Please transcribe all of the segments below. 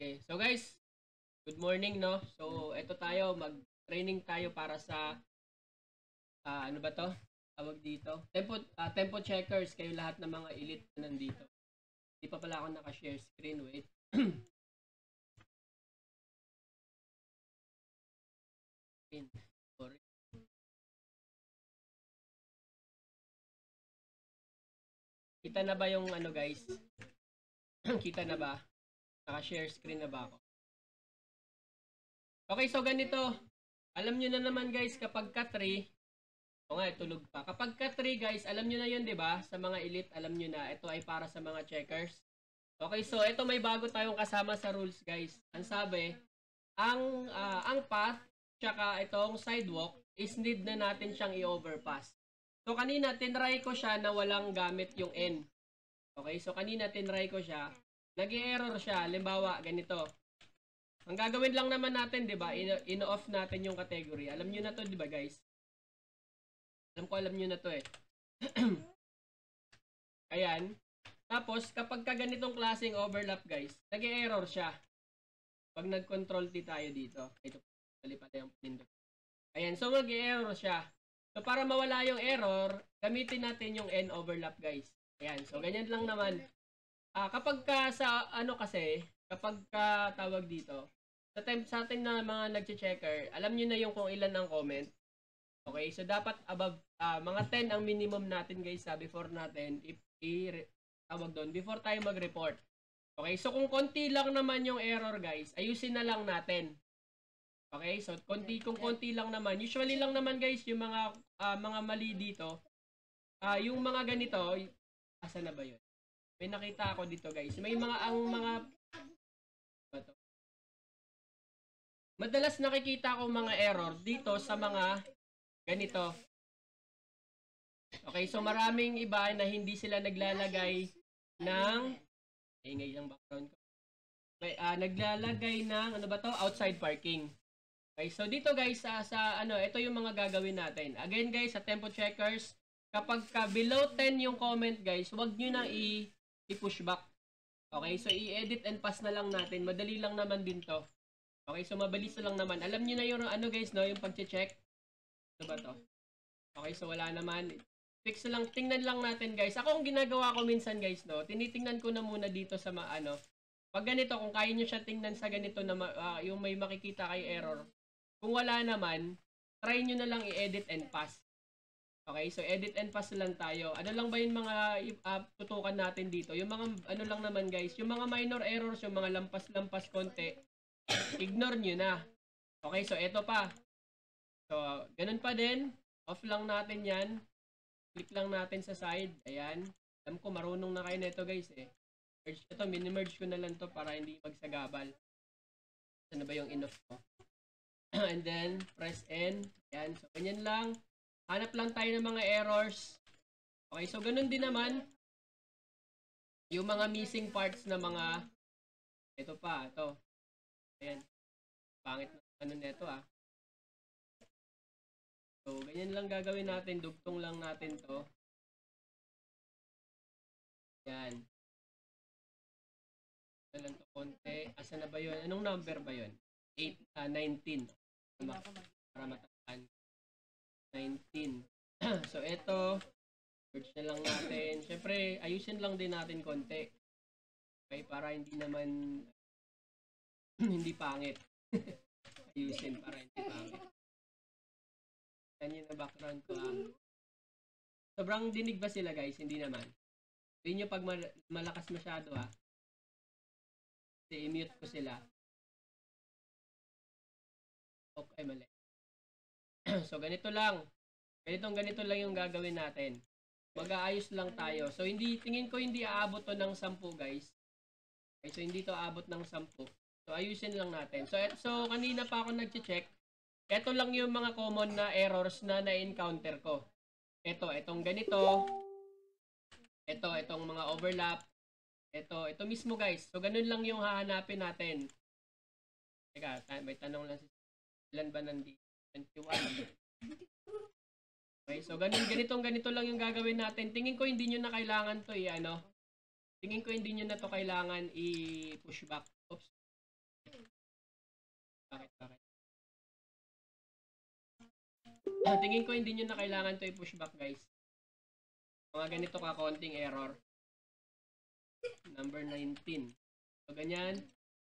Okay. So guys, good morning, no? So, ito tayo, mag-training tayo para sa, ano ba to? Tawag dito. Tempo checkers, kayo lahat ng mga elite na nandito. Hindi pa pala ako naka-share screen, wait. Sorry. Kita na ba yung ano guys? Kita na ba? Naka-share screen na ba ako? Okay, so ganito. Alam nyo na naman guys, kapag ka 3, o nga, tulog pa. Kapag ka 3 guys, alam nyo na yun, di ba? Sa mga elite, alam nyo na, ito ay para sa mga checkers. Okay, so ito may bago tayong kasama sa rules guys. Ang sabi, ang path tsaka itong sidewalk is need na natin siyang i-overpass. So kanina tinry ko siya na walang gamit yung N. Okay, so kanina tinry ko siya, nag-error siya. Halimbawa, ganito. Ang gagawin lang naman natin, 'di ba? In-off natin yung category. Alam niyo na 'to, 'di ba, guys? Alam niyo na 'to eh. Ayan. Tapos kapag ka ganitong klaseng overlap, guys, nag-error siya. Pag nag-control T tayo dito. Ito, mali pala yung pindot. Ayan, so mag-error siya. So para mawala yung error, gamitin natin yung N overlap, guys. Ayan, so ganyan lang naman. Kapag ka sa ano kasi, kapag ka tawag dito, sa atin na mga nagche-checker, alam niyo na yung kung ilan ang comment. Okay, so dapat above mga 10 ang minimum natin guys before natin tawag doon before tayo mag-report. Okay, so kung konti lang naman yung error guys, ayusin na lang natin. Okay, so kung konti lang naman, usually lang naman guys yung mga mali dito. Yung mga ganito, asa na ba 'yun? May nakita ako dito guys. May mga bato. Madalas nakikita ko mga error dito sa mga ganito. Okay, so maraming iba na hindi sila naglalagay ng ingay ng background ko. Okay, naglalagay ng ano ba to? Outside parking. Okay, so dito guys sa ano, ito yung mga gagawin natin. Again guys, sa tempo checkers, kapag ka below 10 yung comment guys, wag niyo na i-push back. Okay, so i-edit and pass na lang natin. Madali lang naman din to. Okay, so mabilis na lang naman. Alam niyo na yung ano guys, no, yung pag-check. Ano ba to? Okay, so wala naman. Fix lang, tingnan lang natin guys. Ako ang ginagawa ko minsan guys, no, tinitingnan ko na muna dito sa ano. Pag ganito, kung kaya niyo siya tingnan sa ganito na yung may makikita kay error. Kung wala naman, try niyo na lang i-edit and pass. Okay, so edit and pass lang tayo. Ano lang ba yung mga tutukan natin dito? Yung mga ano lang naman guys, yung mga minor errors, yung mga lampas-lampas konti, ignore nyo na. Okay, so eto pa. So, ganun pa din. Off lang natin yan. Click lang natin sa side. Ayan. Alam ko, marunong na kayo nito guys eh. Merge, ito, mini-merge ko na lang to para hindi magsagabal. Ano ba yung in-off ko? And then, press N. Ayan. So, ganyan lang. Hanap lang tayo ng mga errors. Okay, so ganun din naman. Yung mga missing parts na mga ito pa, ito. Ayan. Pangit na ano nito So, ganyan lang gagawin natin. Dugtong lang natin to. Yan. Ito lang to konti. Asa na ba yun? Anong number ba yun? 19. Para matandaan. 19. So, ito. Search na lang natin. Siyempre, ayusin lang din natin konti. Okay? Para hindi naman hindi pangit. Ayusin para hindi pangit. Yan yung background ko. Sobrang dinig ba sila guys? Hindi naman. Hindi nyo pag malakas masyado Kasi i-mute ko sila. Okay, mali. So, ganito lang. Ganito lang yung gagawin natin. Mag-aayos lang tayo. So, tingin ko hindi aabot to ng 10 guys. Okay, so hindi to aabot ng 10. So, ayusin lang natin. So kanina pa ako nag-check. Ito lang yung mga common na errors na na-encounter ko. Itong ganito. Itong mga overlap. Ito mismo guys. So, ganun lang yung hahanapin natin. Teka, may tanong lang si ilan ba nandito? 21. Okay, so ganito lang yung gagawin natin. Tingin ko hindi nyo na kailangan to Tingin ko hindi nyo na to kailangan i-push back. Oops. Bakit? Tingin ko hindi nyo na kailangan to i-push back, guys. Mga ganito ka konting error. Number 19. So, ganyan.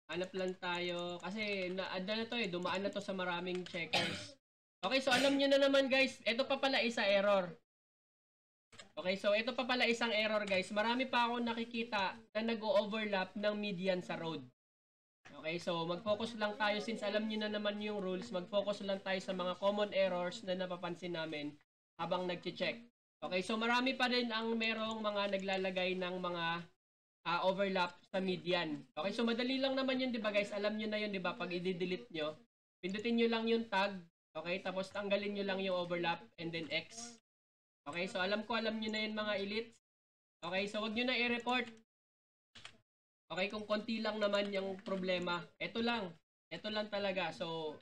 Hanap lang tayo. Kasi, na to dumaan na to sa maraming checkers. Okay, so alam nyo na naman, guys. Ito pa pala isa error. Okay, so ito pa pala isang error, guys. Marami pa akong nakikita na nag-o-overlap ng median sa road. Okay, so mag-focus lang tayo since alam niyo na naman yung rules. Mag-focus lang tayo sa mga common errors na napapansin namin habang nagche-check. Okay, so marami pa rin ang merong mga naglalagay ng mga overlap sa median. Okay, so madali lang naman yun, 'di ba, guys? Alam niyo na yun, 'di ba? Pag i-delete niyo, pindutin niyo lang yung tag, okay? Tapos tanggalin niyo lang yung overlap and then X. Okay, so alam niyo na yun, mga elites. Okay, so wag niyo na i-report. Okay, kung konti lang naman yung problema, ito lang talaga. So,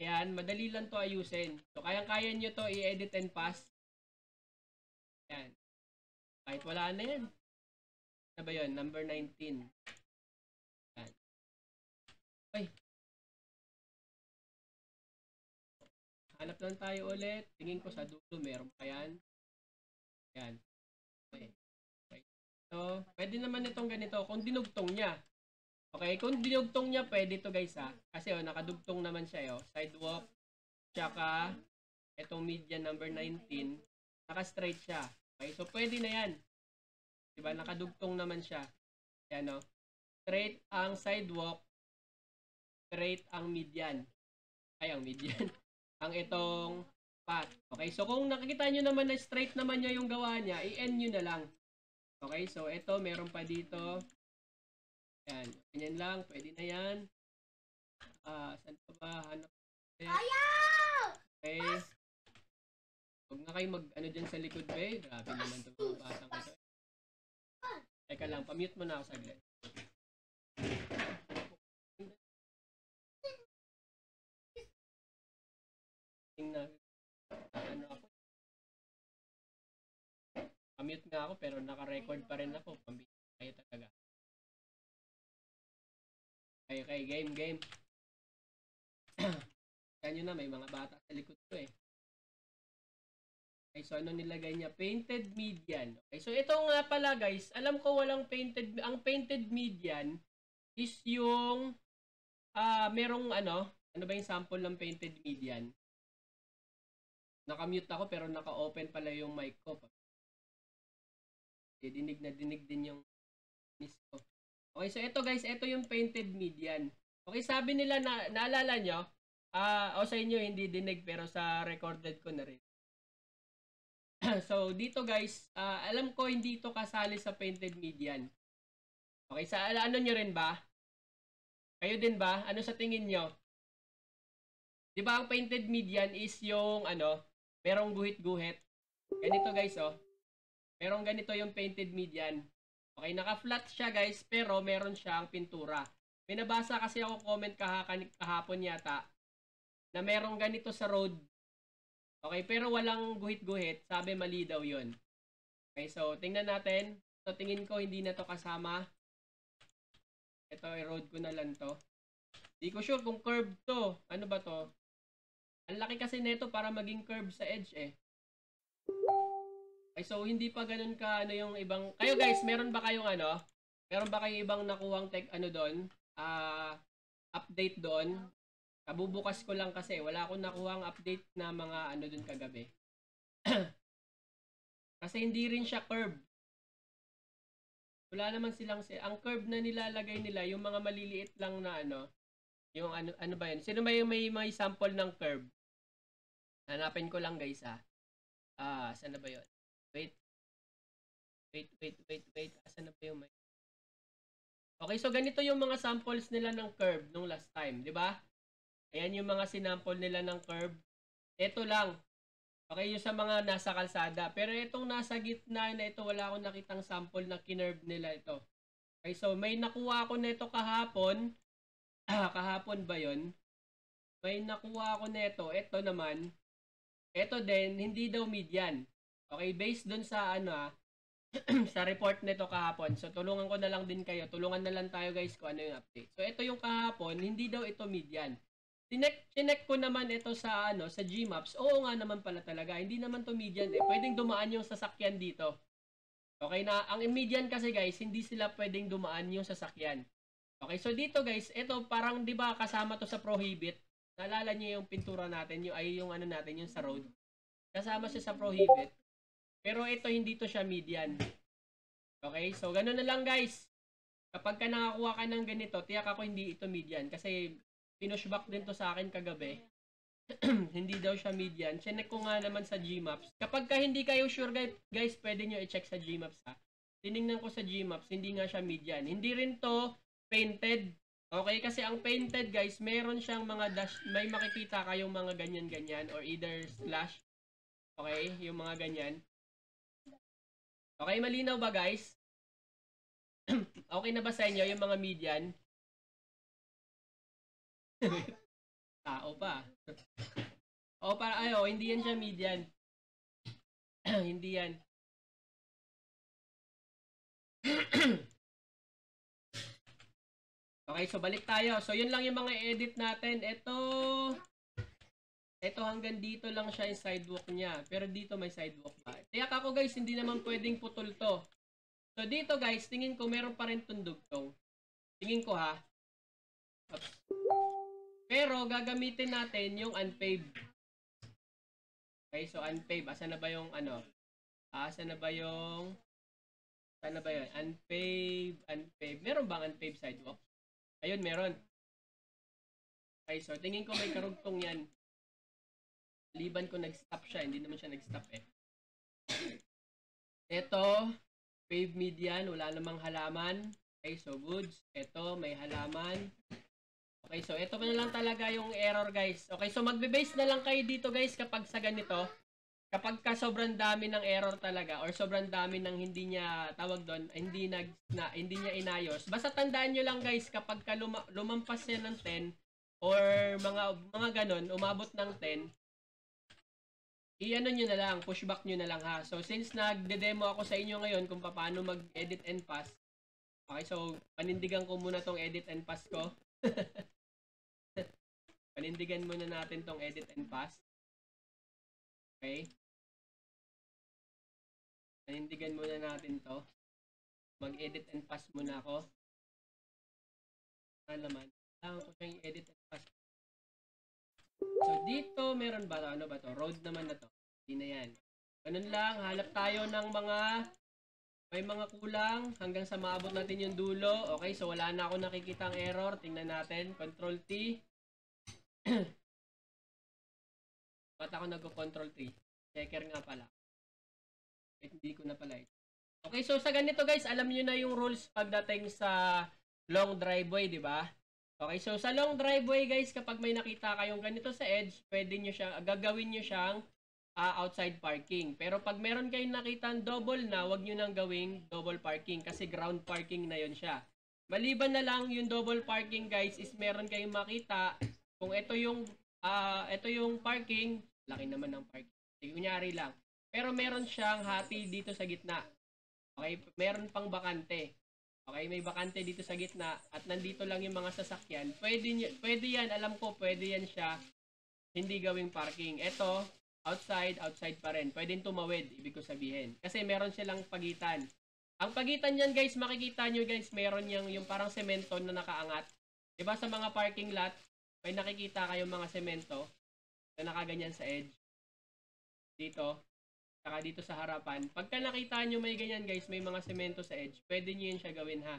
ayan, madali lang to ayusin. So, kayang-kaya nyo to i-edit and pass. Ayan. Kahit wala na yan. Ano ba yun? Number 19. Ayan. Ay. Hanap lang tayo ulit. Tingin ko sa dulo, meron pa yan. Ayan. Okay. So, pwede naman itong ganito kung dinugtong niya. Okay, kung dinugtong niya, pwede to, guys, ha. Kasi nakadugtong naman siya, sidewalk, tsaka itong median number 19, naka-straight siya. Okay, so pwede na yan. Diba, nakadugtong naman siya. Yan, straight ang sidewalk, straight ang median. Ay, ang median. Ang itong path. Okay, so kung nakikita nyo naman na straight naman niya yung gawa niya, i-end nyo na lang. Okay, so ito, meron pa dito. Yan, ganyan lang, pwede na yan. Saan pa ba? Hanap. Okay. Huwag na kayo mag-ano dyan sa likod, be. Grabe naman itong mga batang ito. Teka lang, pamute mo na ako saglit. Tingnan. Ano ako? Pamute nga ako, pero naka-record pa rin ako. Pamute kayo talaga. Okay, game. Kaya nyo na, may mga bata sa likod ko eh. Okay, so ano nilagay niya? Painted median. Okay, so ito nga pala, guys, alam ko walang painted, ang painted median is yung, merong ano ba yung sample ng painted median? Naka-mute ako pero naka-open pala yung mic ko. Dinig na dinig din yung miss ko. Okay, so ito, guys, ito yung painted median. Okay, sabi nila na, naalala nyo, o sa inyo hindi dinig pero sa recorded ko na rin. So, dito, guys, alam ko hindi ito kasali sa painted median. Okay, sa ano nyo rin ba? Kayo din ba? Ano sa tingin nyo? Di ba ang painted median is yung merong guhit-guhit. Ganito, guys, merong ganito yung painted median. Okay, naka-flat siya, guys, pero meron siyang pintura. May nabasa kasi ako comment kahapon yata na merong ganito sa road. Okay, pero walang guhit-guhit. Sabi mali daw yun. Okay, so tingnan natin. So tingin ko hindi na to kasama. Ito, i-road ko na lang to. Di ko sure kung curve to. Ano ba to? Ang laki kasi nito para maging curve sa edge eh. Okay, so hindi pa ganun ka yung ibang. Kayo, guys, meron ba kayong meron ba kayong ibang nakuhang doon? Update doon? Kabubukas ko lang kasi wala akong nakuhang update na mga doon kagabi. Kasi hindi rin siya curve. Wala naman silang ang curve na nilalagay nila yung mga maliliit lang na yung ano ba yun? Sino ba yung may sample ng curve? Hanapin ko lang, guys, saan na ba yun? Wait. Asan na ba yung may? Okay, so ganito yung mga samples nila ng curve nung last time, di ba? Ayan yung mga sinample nila ng curve. Ito lang. Okay, yung sa mga nasa kalsada. Pero itong nasa gitna na ito, wala akong nakitang sample na kinerve nila ito. Okay, so may nakuha ako nito kahapon. Kahapon ba yun? May nakuha ako nito. Ito naman. Ito din, hindi daw median. Okay, based dun sa sa report nito kahapon. So, tulungan ko na lang din kayo. Tulungan na lang tayo guys kung ano yung update. So, ito yung kahapon, hindi daw ito median. Chinek ko naman ito sa sa Gmaps. Oo nga naman pala talaga. Hindi naman to median eh. Pwedeng dumaan yung sasakyan dito. Okay na, ang median kasi guys, hindi sila pwedeng dumaan yung sasakyan. Okay, so dito guys, ito parang 'di ba kasama to sa prohibit. Naalala niyo yung pintura natin, yung ano natin, yung sa road. Kasama siya sa prohibit. Pero ito hindi to siya median. Okay, so ganoon na lang guys. Kapag ka nakakuha ka ng ganito, tiyak ako hindi ito median kasi pinushback din to sa akin kagabi. Hindi daw siya median. Chinek ko nga naman sa Gmaps. Kapag ka hindi kayo sure guys, pwede nyo i-check sa Gmaps ha. Tiningnan ko sa Gmaps, hindi nga siya median. Hindi rin to painted. Okay, kasi ang painted guys, meron siyang mga dash, may makikita kayong mga ganyan-ganyan or either slash. Okay, yung mga ganyan. Okay, malinaw ba guys? Okay na ba sa inyo yung mga median? Tao pa. O para hindi yan siya median. Hindi yan. Okay, so balik tayo. So yun lang yung mga edit natin. Ito hanggang dito lang siya yung sidewalk niya. Pero dito may sidewalk pa. Tiyak ako guys, hindi naman pwedeng putol to. So dito guys, tingin ko meron pa rin tundugtong. Tingin ko ha. Oops. Pero gagamitin natin yung unpaved. Okay, so unpaved. Asan na ba yung Asan na ba yun? Unpaved. Meron bang unpaved sidewalk? Ayun, meron. Okay, so tingin ko may karugtong yan. Liban ko nag-stop siya. Hindi naman siya nag-stop eh. Ito, paved median. Wala namang halaman. Okay, so goods. Ito, may halaman. Okay, so ito na lang talaga yung error guys. Okay, so magbe-base na lang kayo dito guys kapag sa ganito. Kapag ka sobrang dami ng error talaga or sobrang dami ng hindi niya tawag doon, hindi niya inayos. Basta tandaan niyo lang guys kapag ka lumampas yan ng 10 or mga ganon, umabot ng 10, i-ano nyo na lang, pushback nyo na lang ha. So since nagde-demo ako sa inyo ngayon kung paano mag-edit and pass. Okay, so panindigan ko muna tong edit and pass ko. Panindigan muna natin tong edit and pass. Okay. Panindigan muna natin to. Mag-edit and pass muna ako. Naman. Kailangan ko siyang i-edit and pass. So, dito, meron ba? Ano ba to? Road naman na to. Hindi na yan. Ganun lang. Hanap tayo ng may mga kulang hanggang sa maabot natin yung dulo. Okay, so wala na ako nakikitang error. Tingnan natin. Control T. Ba't ako nag-control 3? Checker nga pala. Hindi ko na pala ito. Okay, so sa ganito guys, alam niyo na yung rules pagdating sa long driveway, di ba? Okay, so sa long driveway guys, kapag may nakita kayong ganito sa edge, gagawin niyo siyang outside parking. Pero pag meron kayong nakitang double na, wag niyo nang gawing double parking kasi ground parking na yon siya. Maliban na lang yung double parking guys is meron kayong makita kung ito yung parking, laki naman ng parking. Kunyari lang. Pero meron siyang hati dito sa gitna. Okay, meron pang bakante. Okay, may bakante dito sa gitna at nandito lang yung mga sasakyan. Pwede yan, alam ko, pwede yan siya hindi gawing parking. Ito, outside pa rin. Pwedeng tumawid, ibig ko sabihin. Kasi meron silang pagitan. Ang pagitan niyan guys, makikita nyo guys, meron yung parang semento na nakaangat. Diba sa mga parking lot, may nakikita kayong mga semento na nakaganyan sa edge. Dito. Saka dito sa harapan. Pagka nakita nyo may ganyan guys, may mga semento sa edge, pwede nyo yun siya gawin ha.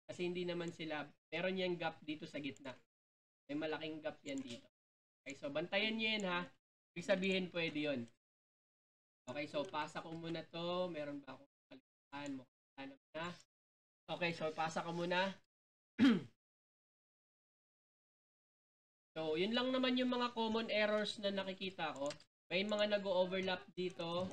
Kasi hindi naman sila, meron yung gap dito sa gitna. May malaking gap yan dito. Okay, so bantayan nyo yan ha. Ibig sabihin pwede yun. Okay, so pasa ko muna to. Meron ba akong kalimutan? Hanap na. Okay, so pasa ko muna. So, yun lang naman yung mga common errors na nakikita ko. May mga nag-overlap dito.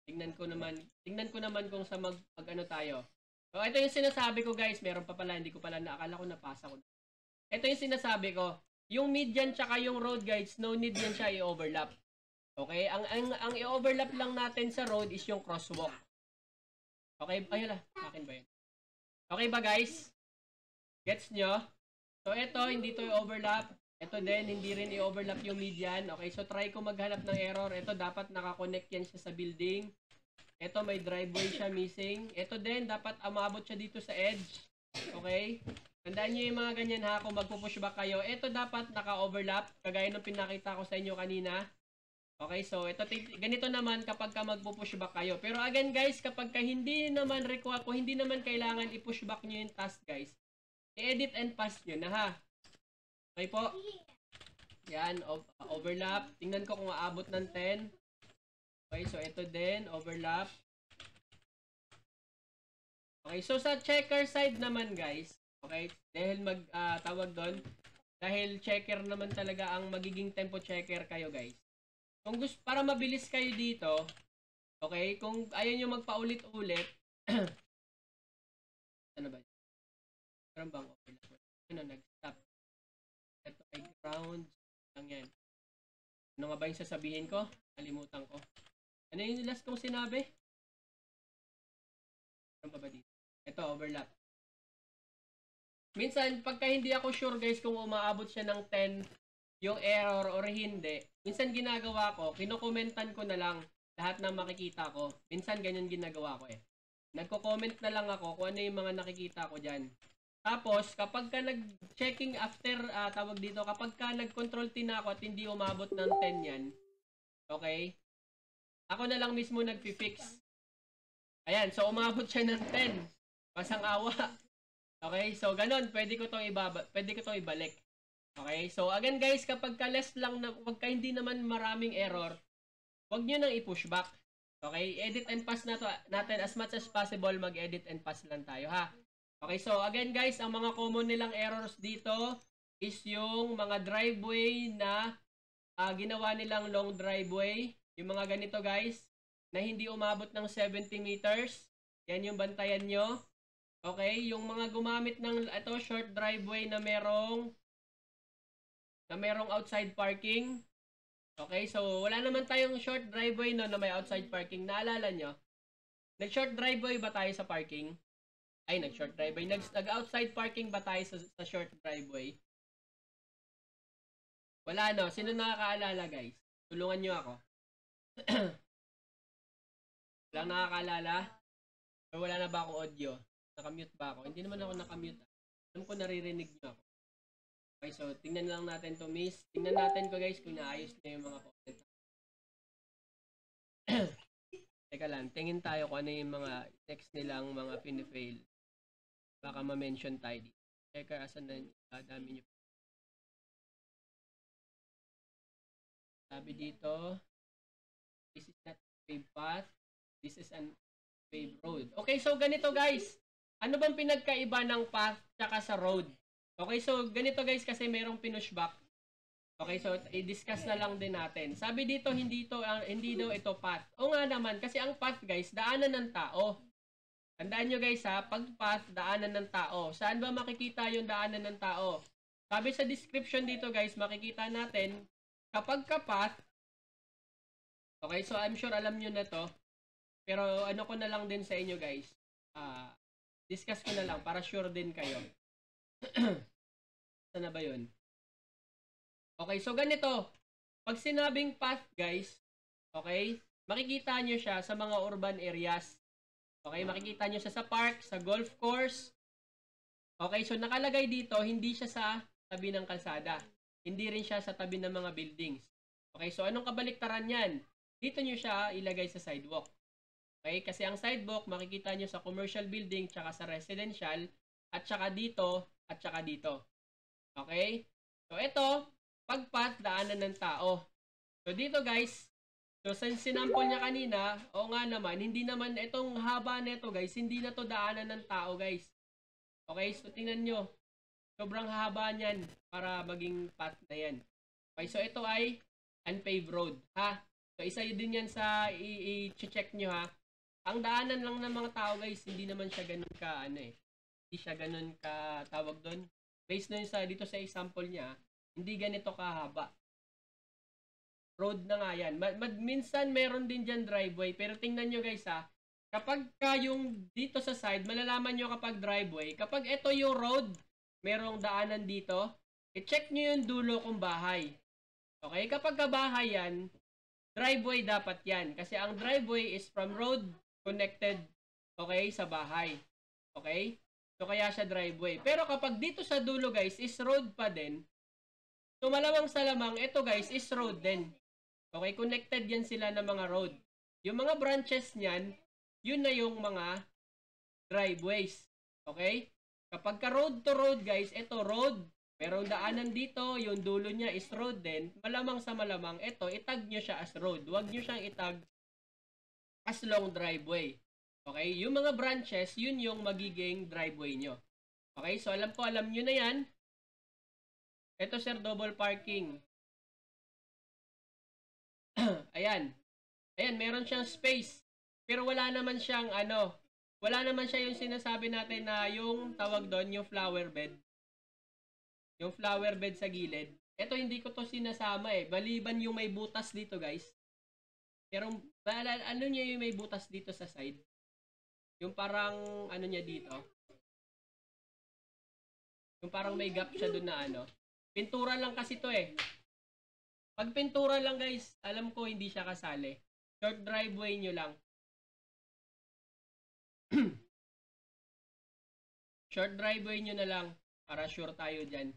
Tingnan ko naman kung sa mag-ano tayo. So, ito yung sinasabi ko guys. Meron pa pala, hindi ko pala naakala ko napasa ko. Ito yung sinasabi ko. Yung median tsaka yung road guys, no need yan siya i-overlap. Okay? Ang i-overlap lang natin sa road is yung crosswalk. Okay, ayun na. Akin ba yun? Okay ba guys? Gets nyo? So, ito, hindi to i-overlap. Ito din, hindi rin i-overlap yung median. Okay, so try ko maghanap ng error. Ito, dapat nakakonect yan siya sa building. Ito, may driveway siya missing. Ito din, dapat umabot siya dito sa edge. Okay? Tandaan nyo yung mga ganyan ha, kung magpo-pushback kayo. Ito dapat naka-overlap, kagaya nung pinakita ko sa inyo kanina. Okay, so ito ganito naman kapag ka magpo-pushback kayo. Pero again guys, kapag ka hindi naman require, kung hindi naman kailangan i-pushback nyo yung task guys, i-edit and pass nyo na ha. Okay po. Yan, overlap. Tingnan ko kung aabot ng 10. Okay, so ito din, overlap. Okay, so sa checker side naman guys, okay, dahil tawag doon, dahil checker naman talaga ang magiging tempo checker kayo guys. Kung gusto, para mabilis kayo dito, okay, kung ayaw nyo magpaulit-ulit, ano ba? Meron bang overlap? Ano, nag-stop. Ito ay ground lang yan. Ano nga ba yung sasabihin ko? Kalimutan ko. Ano yung last kong sinabi? Ano ba dito? Ito, overlap. Minsan, pagka hindi ako sure guys kung umaabot siya ng 10 yung error or hindi, minsan ginagawa ko, kinokomentan ko na lang lahat ng makikita ko. Minsan ganyan ginagawa ko eh. Nagko-comment na lang ako kung ano yung mga nakikita ko dyan. Tapos, kapag ka nag-checking after, tawag dito, kapag ka nag-control T na ako at hindi umabot ng 10 yan, okay, ako na lang mismo nag-fix. Ayan, so umabot siya ng 10. Pasang awa. Okay, so ganun, pwede ko tong ibalik. Okay, so again guys, kapag ka less lang, pagka hindi naman maraming error, wag nyo nang i-pushback. Okay, edit and pass na to, natin as much as possible, mag-edit and pass lang tayo ha. Okay, so again guys, ang mga common nilang errors dito is yung mga driveway na ginawa nilang long driveway. Yung mga ganito guys, na hindi umabot ng 70 meters. Yan yung bantayan nyo. Okay, yung mga gumamit ng short driveway na merong outside parking. Okay, so wala naman tayong short driveway no na may outside parking. Naalala nyo? Nag-short driveway ba tayo sa parking? Ay, nag-short driveway. Nag-outside parking ba tayo sa short driveway? Wala no. Sino nakakaalala guys? Tulungan nyo ako. Walang nakakaalala? Or wala na ba akong audio? Nakamute ba ako? Hindi naman ako nakamute. Alam ko naririnig nyo ako. Okay, so tingnan lang natin to miss. Tingnan natin ko guys kung naayos na yung mga comment. Teka lang, tingin tayo kung ano yung mga text nilang mga pinifail. Baka ma-mention tayo dito. Teka, asan na dami nyo. Sabi dito, this is not paved path. This is an paved road. Okay, so ganito guys. Ano bang pinagkaiba ng path tsaka sa road? Okay, so ganito guys kasi mayroong pinushback. Okay, so i-discuss na lang din natin. Sabi dito hindi daw ito path. O nga naman kasi ang path guys, daanan ng tao. Tandaan nyo guys ha, pag path, daanan ng tao. Saan ba makikita yung daanan ng tao? Sabi sa description dito guys, makikita natin kapag ka path. Okay, so I'm sure alam nyo na to. Pero ano ko na lang din sa inyo guys. Discuss ko na lang para sure din kayo. Saan na ba yun? Okay, so ganito. Pag sinabing path, guys, okay, makikita nyo siya sa mga urban areas. Okay, makikita nyo siya sa park, sa golf course. Okay, so nakalagay dito, hindi siya sa tabi ng kalsada. Hindi rin siya sa tabi ng mga buildings. Okay, so anong kabaliktaran yan? Dito nyo siya ilagay sa sidewalk. Okay, kasi ang sidewalk, makikita nyo sa commercial building, tsaka sa residential, at tsaka dito, at tsaka dito. Okay? So, ito, pag-path, daanan ng tao. So, dito guys, so, sinample niya kanina, o nga naman, hindi naman, itong haba nito guys, hindi na to daanan ng tao guys. Okay? So, tingnan nyo. Sobrang haba niyan para maging path na yan. Okay? So, ito ay unpaved road. Ha? So, isa yun din yan sa i-check nyo ha. Ang daanan lang ng mga tao guys, hindi naman siya ganun ka, hindi siya ganun ka, tawag doon. Based na yun dito sa example niya, hindi ganito kahaba. Road na nga yan. Minsan meron din dyan driveway, pero tingnan nyo guys ha, kapag yung dito sa side, malalaman nyo kapag driveway, kapag ito yung road, merong daanan dito, i-check nyo yung dulo kung bahay. Okay? Kapag kabahay yan, driveway dapat yan. Kasi ang driveway is from road connected, okay, sa bahay. Okay? So, kaya siya driveway. Pero kapag dito sa dulo, guys, is road pa din, so malamang sa lamang, ito guys, is road din. Okay? Connected yan sila ng mga road. Yung mga branches niyan, yun na yung mga driveways. Okay? Kapag ka road to road, guys, ito road, merong daanan dito, yung dulo niya is road din, malamang sa malamang, ito, itag nyo siya as road. Huwag nyo siyang itag as long driveway. Okay? Yung mga branches, yun yung magiging driveway nyo. Okay? So, alam nyo na yan. Ito, sir, double parking. Ayan. Ayan, meron siyang space. Pero wala naman siyang wala naman siya yung sinasabi natin na yung tawag doon, yung flower bed. Yung flower bed sa gilid. Ito hindi ko to sinasama eh. Maliban yung may butas dito, guys. Pero ano niya yung may butas dito sa side? Yung parang ano niya dito. Yung parang may gap siya doon na Pintura lang kasi to eh. Pag pintura lang, guys, alam ko hindi siya kasali. Short driveway nyo lang. Short driveway nyo na lang para sure tayo dyan.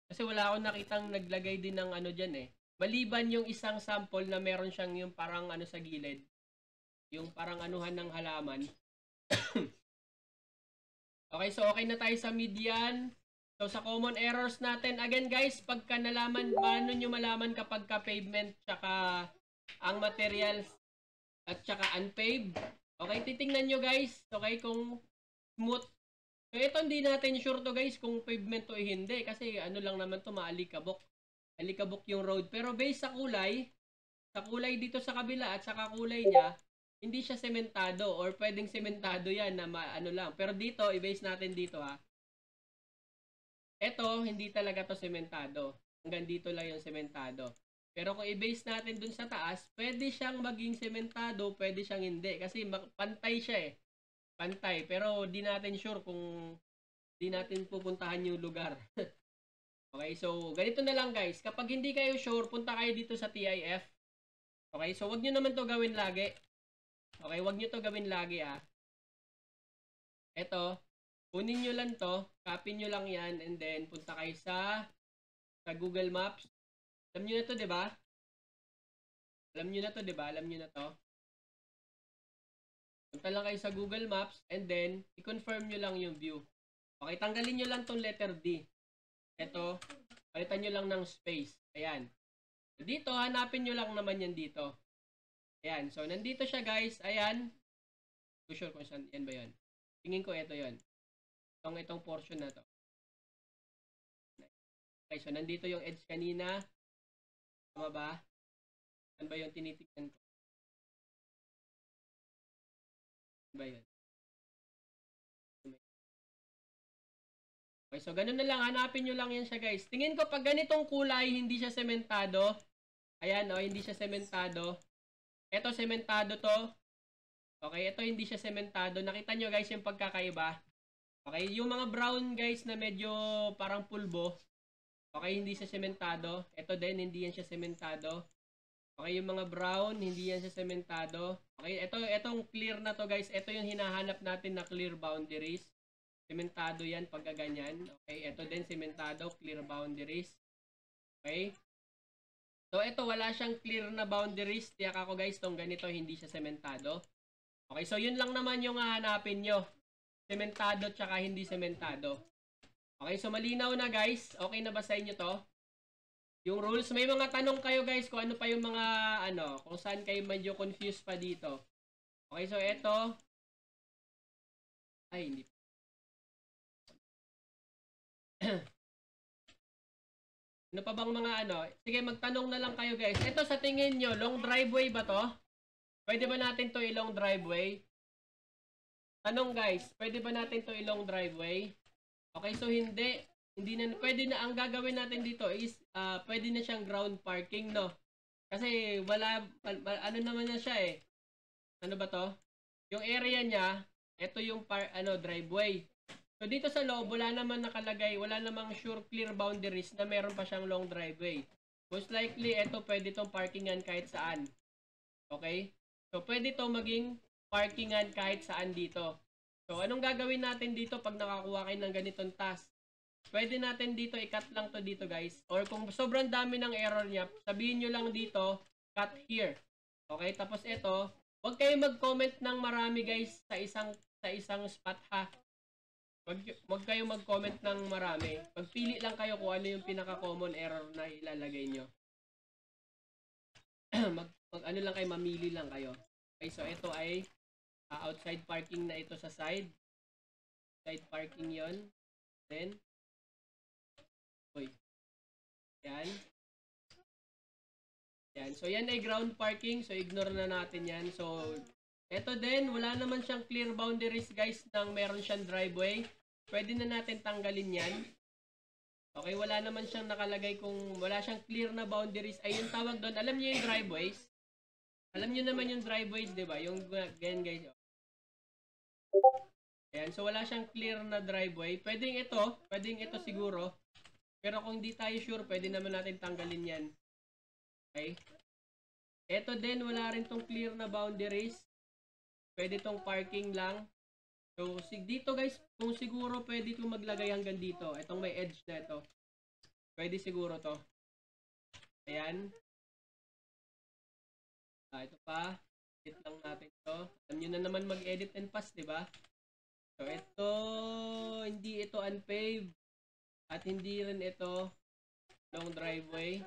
Kasi wala akong nakitang naglagay din ng dyan eh. Maliban yung isang sample na meron siyang yung parang sa gilid. Yung parang anuhan ng halaman. Okay, so okay na tayo sa median. So sa common errors natin, again guys, pagka nalaman, paano nyo malaman kapag ka pavement tsaka ang materials at tsaka unpaved. Okay, titingnan nyo guys, okay, kung smooth. So ito hindi natin sure to guys kung pavement to hindi kasi lang naman to, maalikabok. Alikabok yung road. Pero based sa kulay dito sa kabila at saka kulay niya, hindi siya sementado or pwedeng sementado yan na lang. Pero dito, i-base natin dito ha. Ito, hindi talaga to sementado. Hanggang dito lang yung sementado. Pero kung i-base natin dun sa taas, pwede siyang maging sementado, pwede siyang hindi. Kasi pantay siya eh. Pantay. Pero di natin sure kung di natin pupuntahan yung lugar. Okay, so ganito na lang guys. Kapag hindi kayo sure, punta kayo dito sa TIF. Okay, so wag nyo naman to gawin lagi. Okay, wag nyo to gawin lagi ah. Ito, kunin nyo lang to, copy nyo lang yan, and then punta kayo sa Google Maps. Alam nyo na to, di ba? Alam nyo na to, di ba? Alam nyo na to. Punta lang kayo sa Google Maps, and then, i-confirm nyo lang yung view. Okay, tanggalin nyo lang tong letter D. Ito, palitan nyo lang ng space. Ayan. So, dito, hanapin nyo lang naman yan dito. Ayan. So, nandito siya, guys. Ayan. Not sure kung saan. Yan ba yan? Tingin ko ito yon. Itong portion na to. Okay, so nandito yung edge kanina. Tama ba? Saan ba yung tinitignan ko? Saan ba yun? Okay, so ganun na lang. Hanapin nyo lang yan siya, guys. Tingin ko pag ganitong kulay, hindi siya sementado. Ayan, oh, hindi siya sementado. Ito, sementado to. Okay, ito hindi siya sementado. Nakita nyo, guys, yung pagkakaiba. Okay, yung mga brown, guys, na medyo parang pulbo. Okay, hindi siya sementado. Ito din, hindi yan siya sementado. Okay, yung mga brown, hindi yan siya sementado. Okay, etong clear na to, guys. Ito yung hinahanap natin na clear boundaries. Sementado yan pagka ganyan. Okay, ito din sementado, clear boundaries. Okay. So, ito wala siyang clear na boundaries. Tiyak ako, guys, tong ganito, hindi siya sementado. Okay, so yun lang naman yung hahanapin nyo. Sementado tsaka hindi sementado. Okay, so malinaw na guys. Okay na ba sa inyo to? Yung rules, may mga tanong kayo guys kung ano pa yung mga kung saan kayo medyo confused pa dito. Okay, so eto. Ay, hindi. Ano pa bang mga Sige, magtanong na lang kayo guys. Ito sa tingin nyo, long driveway ba to? Pwede ba natin to ilong driveway? Tanong guys, pwede ba natin to ilong driveway? Okay, so hindi na, pwede na, ang gagawin natin dito is, pwede na siyang ground parking, no? Kasi wala, naman na siya eh. ano ba to? Yung area niya, ito yung driveway. So dito sa loob, wala naman nakalagay, wala namang sure clear boundaries na meron pa siyang long driveway. Most likely, ito pwede tong parkingan kahit saan. Okay? So pwede to maging parkingan kahit saan dito. So anong gagawin natin dito pag nakakuha kayo ng ganitong task? Pwede natin dito i-cut lang to dito guys. Or kung sobrang dami ng error niya, sabihin nyo lang dito, cut here. Okay? Tapos ito, huwag kayo mag-comment ng marami guys sa isang spot ha. Wag kayo mag-comment ng marami. Pagpili lang kayo kung ano yung pinaka-common error na ilalagay nyo. ano lang kayo, mamili lang kayo. Okay, so ito ay outside parking na ito sa side. Side parking yon. Then, yan. Yan. So, yan ay ground parking. So, ignore na natin yan. So, ito din, wala naman siyang clear boundaries guys nang meron siyang driveway. Pwede na natin tanggalin yan. Okay, wala naman siyang nakalagay kung wala siyang clear na boundaries. Ay, yung tawag doon, alam niyo yung driveways? Alam niyo naman yung driveways, di ba? Yung ganyan guys. Ayan, so wala siyang clear na driveway. Pwedeng ito siguro. Pero kung di tayo sure, pwede naman natin tanggalin yan. Okay? Ito din, wala rin tong clear na boundaries. Pwede tong parking lang. So, dito guys, kung siguro pwede itong maglagay hanggang dito. Itong may edge na ito. Pwede siguro to. Ayan. Ito pa. Edit lang natin to. Alam nyo na naman mag-edit and pass, di ba? So, ito, hindi ito unpaved. At hindi rin ito long driveway.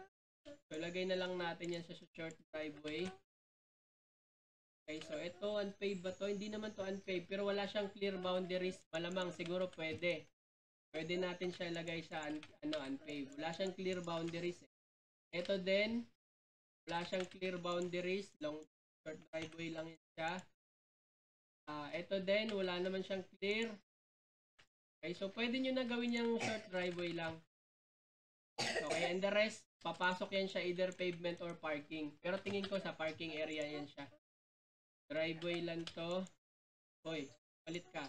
So, lagay na lang natin yan sa short driveway. Okay, so ito, unpaved ba to? Hindi naman to unpaved, pero wala siyang clear boundaries. Malamang, siguro pwede. Pwede natin siya lagay sa unpaved. Wala siyang clear boundaries. Ito din, wala siyang clear boundaries. Long, short driveway lang siya. Ito din, wala naman siyang clear. Okay, so pwede nyo na gawin yung short driveway lang. Okay, and the rest, papasok yan siya either pavement or parking. Pero tingin ko sa parking area yan siya. Driveway lang to. Hoy, palit ka.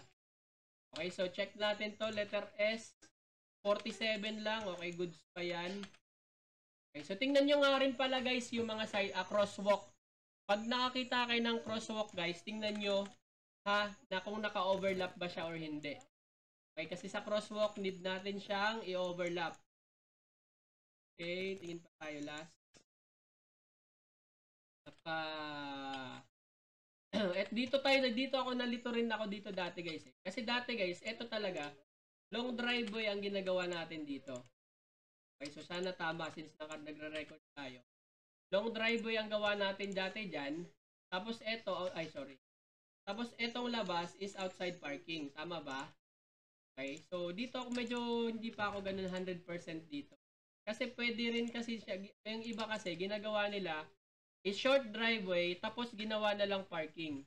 Okay, so check natin to. Letter S, 47 lang. Okay, goods pa yan. Okay, so tingnan nyo nga rin pala guys yung mga side, crosswalk. Pag nakakita kayo ng crosswalk guys, tingnan nyo ha, na kung naka-overlap ba siya or hindi. Okay, kasi sa crosswalk, need natin siyang i-overlap. Okay, tingin pa tayo last. Dito ako nalito rin ako dito dati guys. Kasi dati guys, ito talaga, long driveway ang ginagawa natin dito. Okay, so sana tama since nagre-record tayo. Long driveway ang gawa natin dati dyan. Tapos ito, Tapos etong labas is outside parking. Tama ba? Okay, so dito ako medyo hindi pa ako ganun 100% dito. Kasi pwede rin kasi siya, yung iba kasi ginagawa nila is short driveway tapos ginawa na lang parking.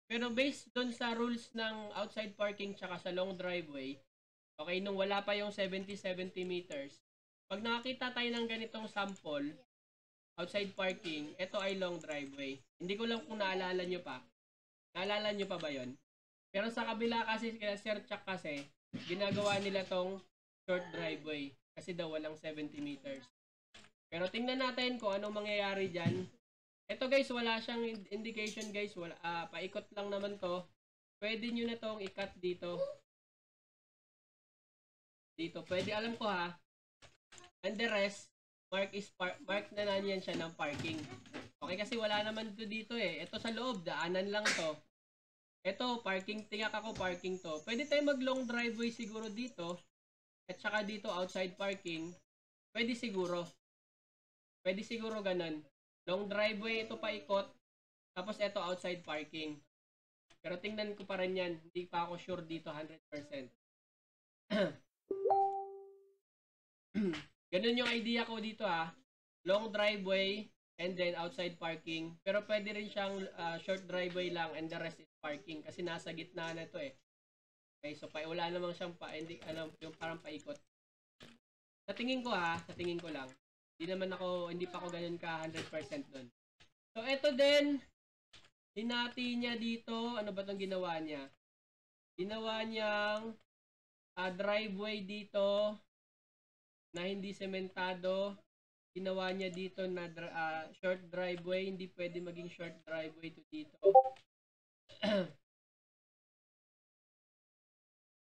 Pero based doon sa rules ng outside parking tsaka sa long driveway, okay, nung wala pa yung 70 meters, pag nakakita tayo ng ganitong sample, outside parking, ito ay long driveway. Hindi ko lang kung naalala nyo pa. Naalala nyo pa ba yon? Pero sa kabila kasi, Sir Chuck kasi, ginagawa nila tong short driveway. Kasi daw walang 70 meters. Pero tingnan natin kung anong mangyayari dyan. Ito guys, wala siyang indication guys. Paikot lang naman to. Pwede nyo na tong i-cut dito. Dito. Pwede, alam ko ha. And the rest, mark na yan siya ng parking. Okay, kasi wala naman to dito eh. Ito sa loob, daanan lang to. Ito, parking, tingak ako, parking to. Pwede tayo mag-long driveway siguro dito. At saka dito, outside parking. Pwede siguro. Pwede siguro ganun. Long driveway, ito paikot. Tapos ito, outside parking. Pero tingnan ko pa rin yan. Hindi pa ako sure dito 100%. Ganun yung idea ko dito ha. Long driveway and then outside parking. Pero pwede rin siyang short driveway lang and the rest is parking. Kasi nasa gitna na ito eh. Okay, so wala namang siyang yung parang paikot. Sa tingin ko ha, sa tingin ko lang. Hindi pa ako ganun ka 100% doon. So ito din, hinati niya dito. Ano ba itong ginawa niya? Ginawa niyang driveway dito na hindi sementado. Ginawa niya dito na short driveway. Hindi pwede maging short driveway to dito.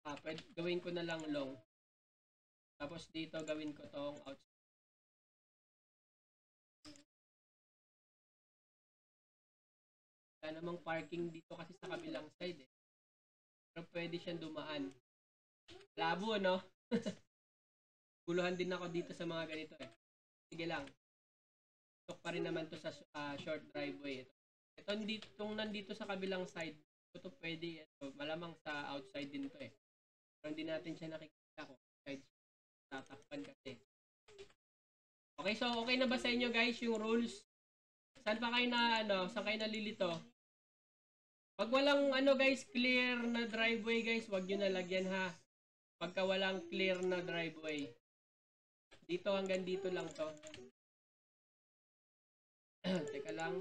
Pwede, gawin ko na lang long. Tapos dito gawin ko tong outside. Wala namang parking dito kasi sa kabilang side eh. Pero pwede siyang dumaan. Labo, no? Guluhan din ako dito sa mga ganito eh. Sige lang. Tok pa rin naman to sa short driveway. Ito nandito sa kabilang side. Ito pwede. Ito, malamang sa outside din to eh. Pero hindi natin siya nakikita kung outside. Tatakpan kasi. Okay, so okay na ba sa inyo guys yung rules? Saan pa kayo saan kayo nalilito? Pag walang guys, clear na driveway guys, wag niyo na lagyan ha. Pagka walang clear na driveway. Dito hanggang dito lang to. Teka lang,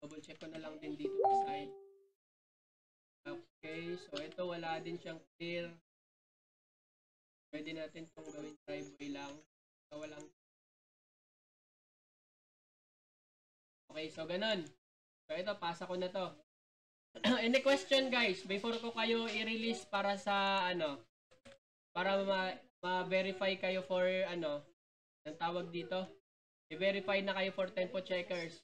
double check ko na lang din dito sa side. Okay, so ito wala din siyang clear. Pwede natin itong gawin driveway lang. So walang. Okay, so ganun. So ito, pasa ko na to. Any question guys before ko kayo i-release para sa para ma-verify kayo for ang tawag dito, i-verify na kayo for tempo checkers.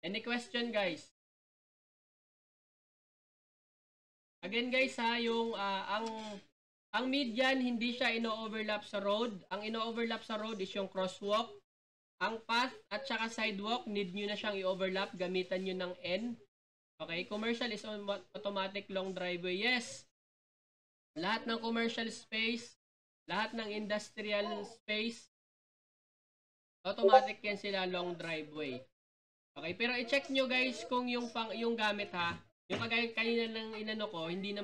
Any question guys? Again guys ha, yung ang median hindi siya ino-overlap sa road. Ang ino-overlap sa road is yung crosswalk. Ang path at saka sidewalk, need nyo na siyang i-overlap. Gamitan nyo ng N. Okay, commercial is automatic long driveway. Yes. Lahat ng commercial space, lahat ng industrial space, automatic yan sila long driveway. Okay, pero i-check nyo guys kung yung gamit ha. Yung kagaya kanina ng inano ko, hindi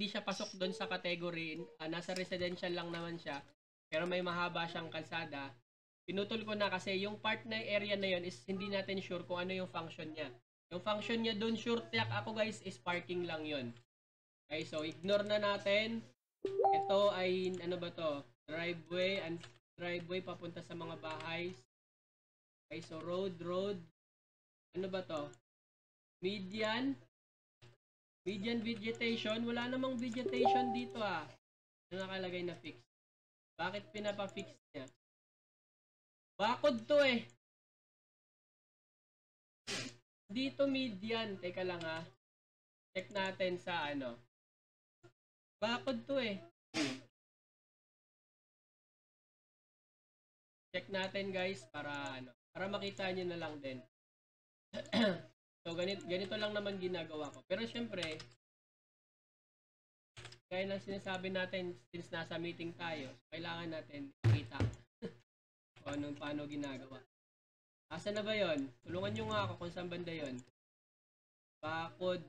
siya pasok doon sa category. Nasa residential lang naman siya. Pero may mahaba siyang kalsada. Pinutol ko na kasi yung part na area na yon is hindi natin sure kung ano yung function niya. Yung function niya doon, sure tiyak ako guys, is parking lang yon. Okay, so ignore na natin. Ito ay, ano ba to? Driveway, and driveway papunta sa mga bahay. Okay, so road. Ano ba to? Median vegetation. Wala namang vegetation dito ah. Ano nakalagay na fix? Bakit pinapa-fix niya? Bakod to eh. Dito median. Teka lang ha. Check natin sa Bakod to eh. Check natin guys para makita nyo na lang din. So ganito lang naman ginagawa ko. Pero syempre, kaya lang sinasabi natin since nasa meeting tayo, kailangan natin makita kung paano ginagawa. Asa na ba yon? Tulungan nyo nga ako kung saan banda yon. Bakod.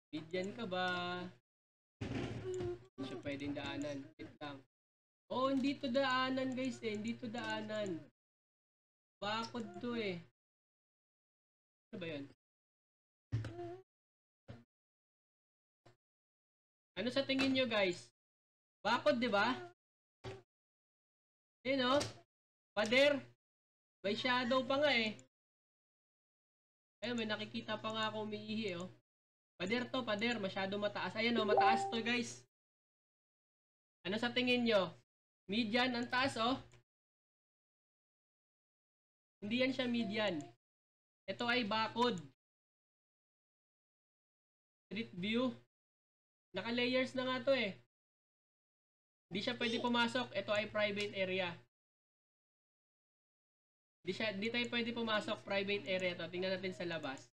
Bidyan ka ba? Hindi siya pwedeng daanan. Wait lang. Oh, hindi to daanan guys eh. Hindi to daanan. Bakod to eh. Ano ba yun? Ano sa tingin nyo guys? Bakod di ba? No? Pader. May shadow pa nga eh. Ayun, may nakikita pa nga ako umiihi oh. Pader. Masyado mataas. Ayan oh, mataas to guys. Ano sa tingin nyo? Median, ang taas oh. Hindi yan siya median. Ito ay bakod. Street view. Naka-layers na nga to eh. Hindi siya pwede pumasok. Ito ay private area. Hindi tayo pwede pumasok. Private area to. Tingnan natin sa labas.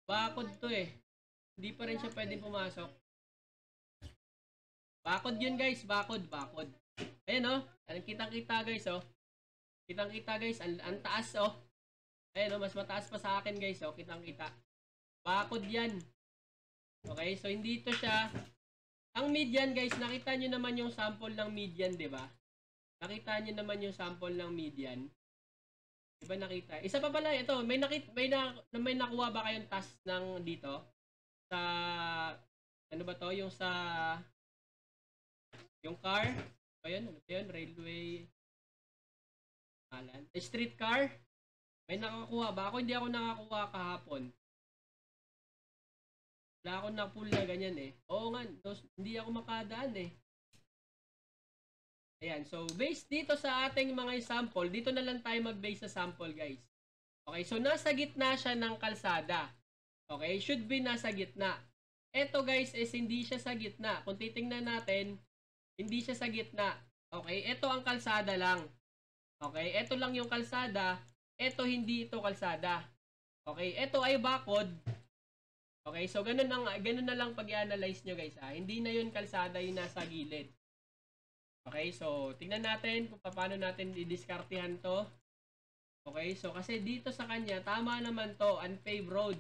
Bakod to eh. Hindi pa rin siya pwede pumasok. Bakod yun guys. Bakod. Ayan oh. Kitang-kita guys oh. Kitang-kita guys. Ang taas oh. Ayan oh. Mas mataas pa sa akin guys oh. Kitang-kita. Bakod yan. Okay. So hindi to siya. Ang median guys. Nakita nyo naman yung sample ng median diba? Nakita nyo naman yung sample ng median. Diba nakita? Isa pa pala, ito, may nakuha ba kayong task ng dito? Sa, ano ba to? Yung sa, yung car? Ayun, ano yun? Railway, street car? May nakakuha ba? Ako hindi ako nakakuha kahapon. Wala ako na full na ganyan eh. Oo nga, hindi ako makadaan eh. Ayan, so based dito sa ating mga sample, dito na lang tayo mag-base sa sample guys. Okay, so nasa gitna siya ng kalsada. Okay, should be nasa gitna. Ito guys is hindi siya sa gitna. Kung titingnan natin, hindi siya sa gitna. Okay, ito ang kalsada lang. Okay, ito lang yung kalsada. Ito hindi ito kalsada. Okay, ito ay bakod. Okay, so ganun na lang pag-i-analyze nyo guys ha. Hindi na yun kalsada yung nasa gilid. Okay, so tingnan natin kung paano natin i-diskartehan to. Okay, so kasi dito sa kanya, tama naman to, unpaved road.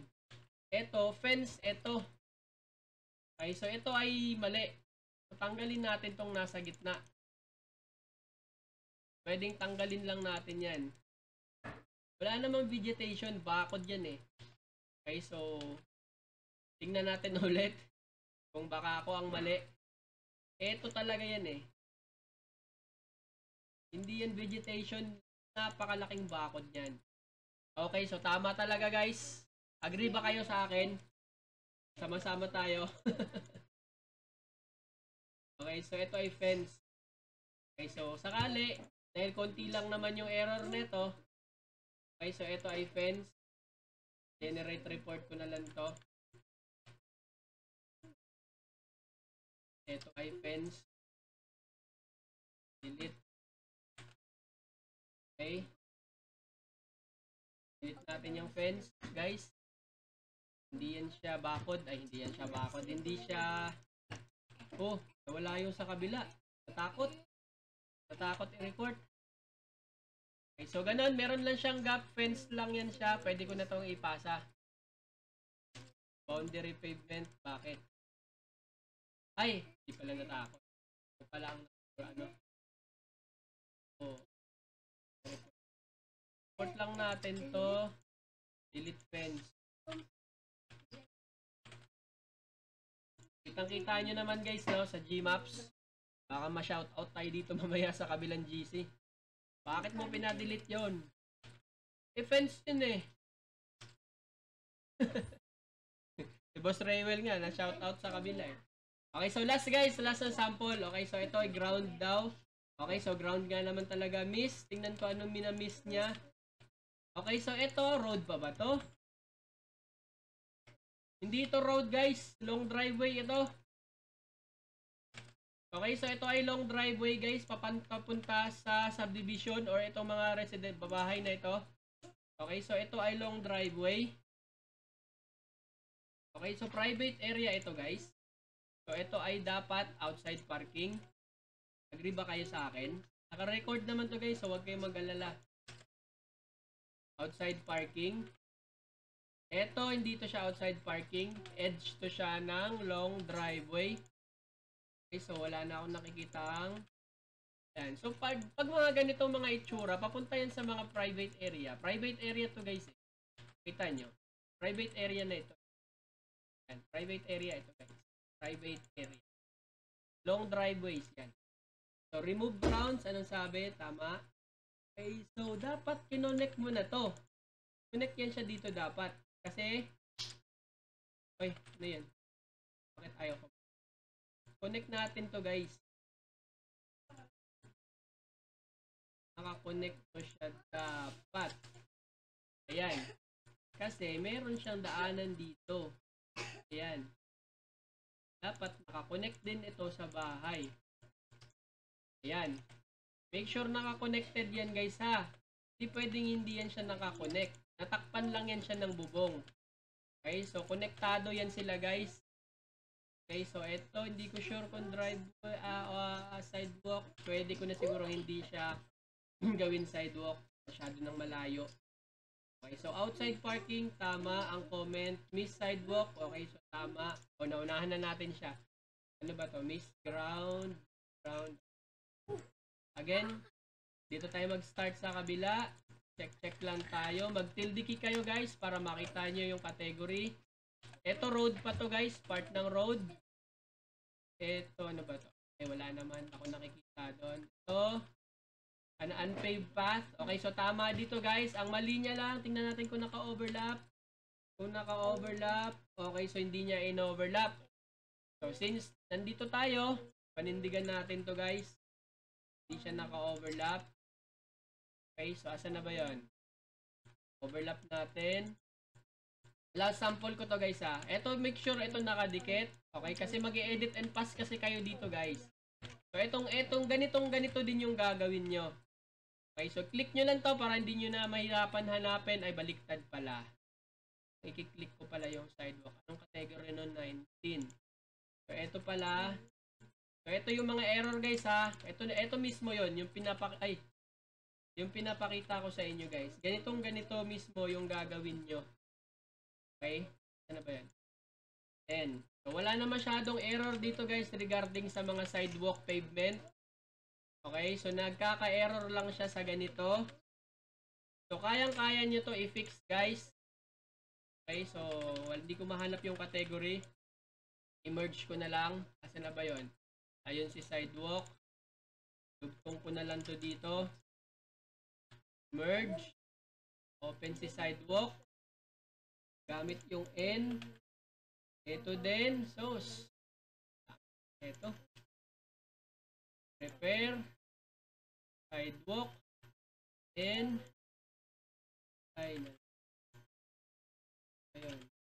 Ito, fence, ito. Okay, so ito ay mali. So, tanggalin natin tong nasa gitna. Pwedeng tanggalin lang natin yan. Wala namang vegetation, bakod yan eh. Okay, so tingnan natin ulit kung baka ako ang mali. Ito talaga yan eh. Hindi yan vegetation, napakalaking bakod yan. Okay, so tama talaga guys. Agree ba kayo sa akin? Sama-sama tayo. Okay, so ito ay fence. Okay, so sakali, dahil konti lang naman yung error nito. Okay, so ito ay fence. Generate report ko na lang to. Ito ay fence. Delete. Okay. Delete natin yung fence, guys. Hindi yan siya bakod. Ay, hindi yan siya bakod. Hindi siya... Oh, nawala yung sa kabila. Natakot. Natakot i-report. Okay, so ganun. Meron lang siyang gap. Fence lang yan siya. Pwede ko na itong ipasa. Boundary pavement. Bakit? Ay, hindi pala natakot. Ito pala ang ano. Oh. Report lang natin to. Delete fence. Kitang-kita nyo naman guys no, sa Gmaps. Baka ma-shoutout tayo dito mamaya sa kabilang GC. Bakit mo pinadelete yon? Fence yun eh. Si Boss Raywell nga, na-shoutout sa kabila eh. Okay, so last guys, last na sample. Okay, so ito ay ground daw. Okay, so ground nga naman talaga miss. Tingnan ko anong minamiss niya. Okay, so ito, road pa ba to? Hindi ito road guys, long driveway ito. Okay, so ito ay long driveway guys, papunta sa subdivision or itong mga resident babahay na ito. Okay, so ito ay long driveway. Okay, so private area ito guys. So ito ay dapat outside parking. Agree ba kayo sa akin? Naka-record naman to guys, so huwag kayong mag-alala. Outside parking. Ito, hindi to siya outside parking. Edge to siya ng long driveway. Okay, so wala na akong nakikitang. Yan. So pag mga ganitong mga itsura, papunta yan sa mga private area. Private area to guys. Kita nyo. Private area na ito. Yan. Private area ito guys. Private area. Long driveways yan. So remove grounds. Anong sabi? Tama. Okay, so dapat kinonnect mo na to. Connect yan siya dito dapat. Kasi, ay, ano yan? Bakit ayaw ko? Connect natin to guys. Naka-connect to siya dapat. Ayan. Kasi, meron siyang daanan dito. Ayan. Dapat naka-connect din ito sa bahay. Ayan. Make sure naka-connected yan guys ha. Hindi pwedeng hindi yan siya naka-connect. Natakpan lang yan siya ng bubong. Okay, so konektado yan sila guys. Okay, so ito hindi ko sure kung sidewalk. Pwede ko na siguro hindi siya gawin sidewalk. Masyado ng malayo. Okay, so outside parking, tama ang comment. Miss sidewalk, okay, so tama. O, naunahan na natin siya. Ano ba to? Miss ground. Again, dito tayo mag-start sa kabila. Check lang tayo. Mag-tilde key kayo guys para makita nyo yung category. Ito road pa to guys. Part ng road. Ito ano ba to? Wala naman ako nakikita doon. Ito. Unpaved path. Okay, so tama dito guys. Ang mali niya lang. Tingnan natin kung naka-overlap. Kung naka-overlap. Okay, so hindi niya in-overlap. So since nandito tayo, panindigan natin to guys. Hindi siya naka-overlap. Okay, so asan na ba yon? Overlap natin. Last sample ko to guys ha. Ito, make sure ito nakadikit. Okay, kasi mag-edit and pass kasi kayo dito guys. So etong ganito din yung gagawin nyo. Okay, so click nyo lang to para hindi nyo na mahirapan hanapin. Ay, baliktad pala. I-click ko pala yung sidewalk. Anong category nun? 19. So ito pala. So ito yung mga error guys ha. Ito mismo yon yung pinapakita ko sa inyo guys. Ganito mismo yung gagawin nyo. Okay? Ano ba yan? 10. So wala na masyadong error dito guys regarding sa mga sidewalk pavement. Okay? So nagkaka-error lang siya sa ganito. So kayang-kaya nyo to i-fix guys. Okay? So hindi ko mahanap yung category. I-merge ko na lang. Asan na ba yon? Ayun si sidewalk. Dugtong ko na lang to dito. Merge. Open si sidewalk. Gamit yung N. Ito din. Source. Ito. Prepare. Sidewalk. N. Ayun.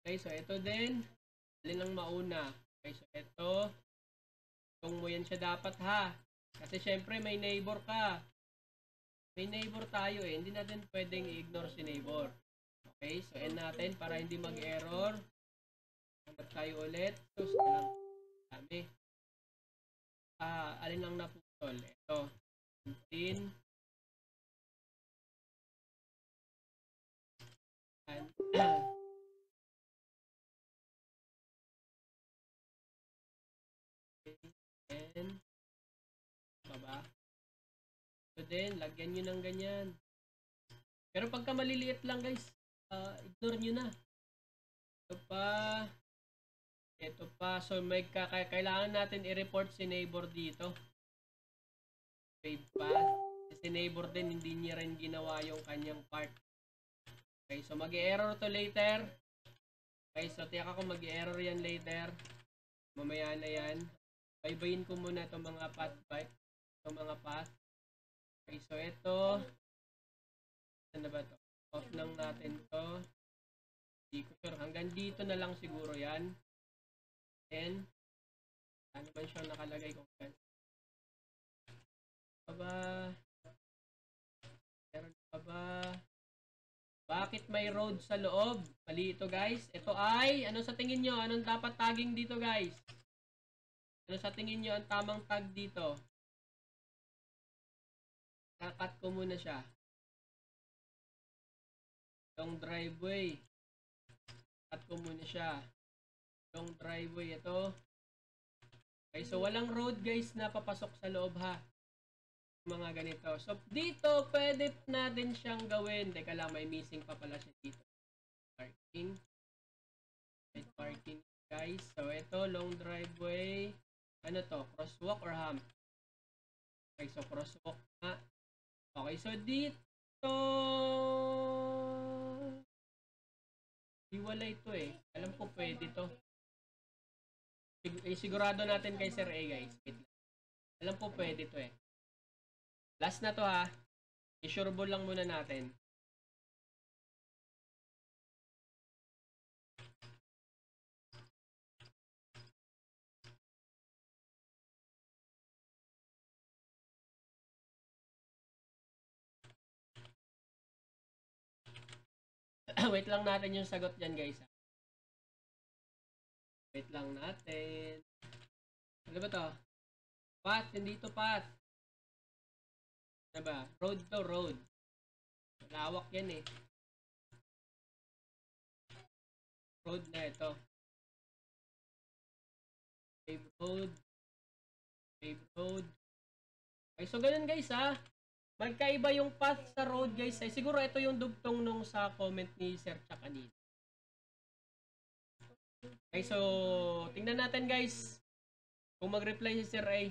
Okay, so ito din. Alin ang mauna? Okay, so ito. Kung mo yan siya dapat ha. Kasi syempre may neighbor ka. May neighbor tayo eh. Hindi natin pwedeng i-ignore si neighbor. Okay, so end natin para hindi mag-error. Hanap tayo ulit. Sus na lang. Dami. Alin lang naputol? Ito. 15. And baba. So then, lagyan nyo ng ganyan. Pero pagka maliliit lang guys, ignore nyo na. Ito pa. So may kailangan natin i-report si neighbor dito. Pave path. Si neighbor din, hindi niya rin ginawa yung kanyang part. Okay, so mag-error to later. Okay, so tiyak ako mag-error yan later. Mamaya na yan. Baybayin ko muna itong mga path. Itong mga path. Okay, so ito. Saan na ba ito? Off lang natin to. Hindi ko sure. Hanggang dito na lang siguro yan. Then, ano ba siya nakalagay kung yan? Meron pa ba? Bakit may road sa loob? Mali ito guys. Ito ay, ano sa tingin nyo? Anong dapat tagging dito guys? Ano sa tingin nyo ang tamang tag dito? Kakat ko muna siya. Yung driveway. Cut ko muna siya. Yung driveway ito. Okay, so walang road guys na papasok sa loob ha. Mga ganito. So dito pwede natin siyang gawin. Teka lang, may missing pa pala siya dito. Parking. Parking guys. So ito, long driveway. Ano to? Crosswalk or hump? Okay, so crosswalk na. Okay, so dito hiwalay ito eh. Alam ko pwede to. Sigurado natin kay Sir A guys. Wait lang. Alam po pwede to eh. Last na to ha. I-sureball lang muna natin. Wait lang natin yung sagot dyan guys. Wait lang natin. Ano ba to? Path, hindi to path. Ano ba? Road to road. Lawak yan eh. Road na ito. Pave road. Pave road. Okay, Okay, so ganun guys ha. Magkaiba yung path sa road guys. Siguro ito yung dugtong nung sa comment ni Sir Chuck kanina. Okay, so tingnan natin guys kung mag-reply si Sir A.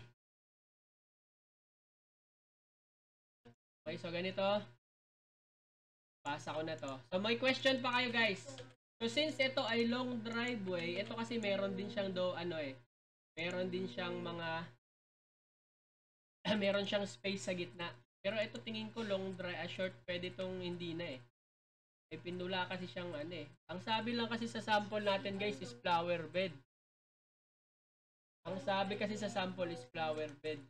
Okay, so ganito. Pasa ko na to. So may question pa kayo guys. So since ito ay long driveway, ito kasi meron din siyang meron din siyang mga meron siyang space sa gitna. Pero ito tingin ko short pwede tong hindi na eh. May pinula kasi siyang Ang sabi lang kasi sa sample natin guys is flower bed. Ang sabi kasi sa sample is flower bed.